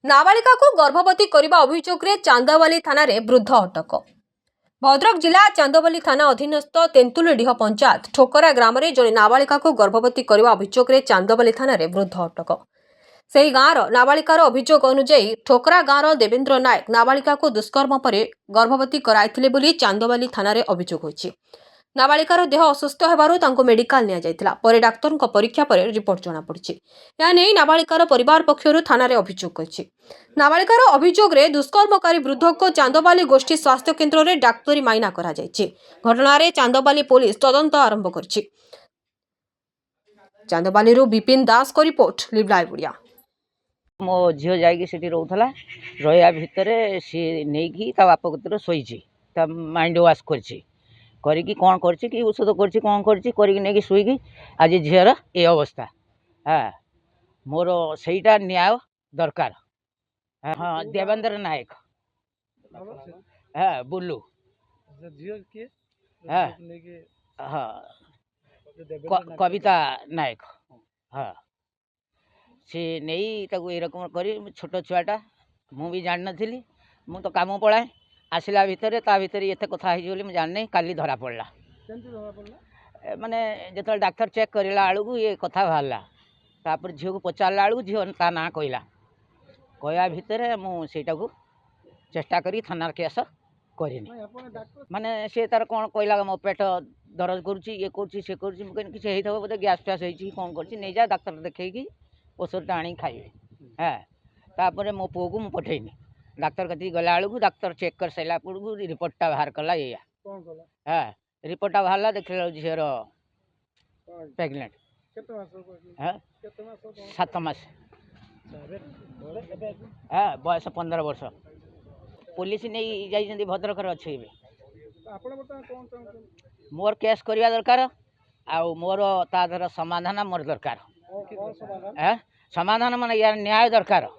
नाबालिका को गर्भवती करने अभियोग में चांदावाली थाना रे वृद्ध अटक। भद्रक जिला चांदवाली थाना अधीनस्थ तेंतुलडीह पंचायत ठोकरा ग्राम में जड़े नाबालिका को गर्भवती करने अभियोग में चांदवाली थाना रे वृद्ध अटक। से गाँव नाबालिकार अभियोग अनुଯାयी ठोकरा गाँव देवेंद्र नायक नाबालिका को दुष्कर्म पर गर्भवती कराइथिले बोली चांदवाली थाना रे अभियोग होइछि। नाबालिकार देह असुस्थ हेबारु तांको मेडिकल निया जायतिला परे डाक्टर परीक्षा पर रिपोर्ट जना पड़छि। या नहीं नाबालिकार परिवार पक्षरु थाना रे अभियोग करछि। नाबालिकार अभियोग रे दुष्कर्मकारी वृद्ध को चांदवाली गोष्ठी स्वास्थ्य केन्द्र रे डाक्तरी माइना करा जायछि। घटना रे चांदवाली पुलिस तदंत आरंभ करछि। चांदवाली रु विपिन दास को रिपोर्ट लिव लाइव ओडिया। मो झील जाकि रोला रहा भितर सी नहीं बाप कतर शोची माइंड वाश करी कौन कर औषध कर शुई आज झीर ये अवस्था। हाँ मोर सहीटा न्याय दरकार। हाँ देवेंद्र नायक। हाँ बुलू। हाँ हाँ कविता नायक। हाँ सी नहीं ताको ए रकम कर छोट छुआटा मु भी जान नी मु तो काम पलाए आसला भितर ता भितर एत कथा हो जानी काली धरा पड़ा माने जो डाक्तर चेक करला बेलू ये कथा बाहरला तापर झील को पचारा बेलू झील ता ना कहला कहवा भितर मुझा को चेष्टा करी थाना केस करनी माने सी तार कौन कहला मो पेट दरज करुच्ची ये करुच्ची किसी बोधे गैस फैस होती कौन कर नहीं जा डाक्तर देखी औषध आनी खाइए। हाँ तापर मो पुओ को मुझे पठेनी डाक्तर कति गला बेलू डाक्तर चेक कर सारा पूर्व रिपोर्टा बाहर कला या। हाँ रिपोर्टा बाहरला देखला झीर प्रेगनेंट। हाँ 7 मास। हाँ बयस 15 वर्ष। पुलिस नहीं जाइए भद्रक अच्छे मोर केस करवा दरकार आउ मोर तादर समाधान मोर दरकार। समाधान मान यार न्याय दरकार।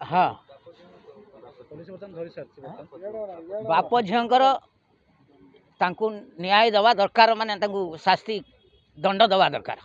हाँ बाप झींकर न्याय दवा दरकार माने शास्ति दंड दवा दरकार।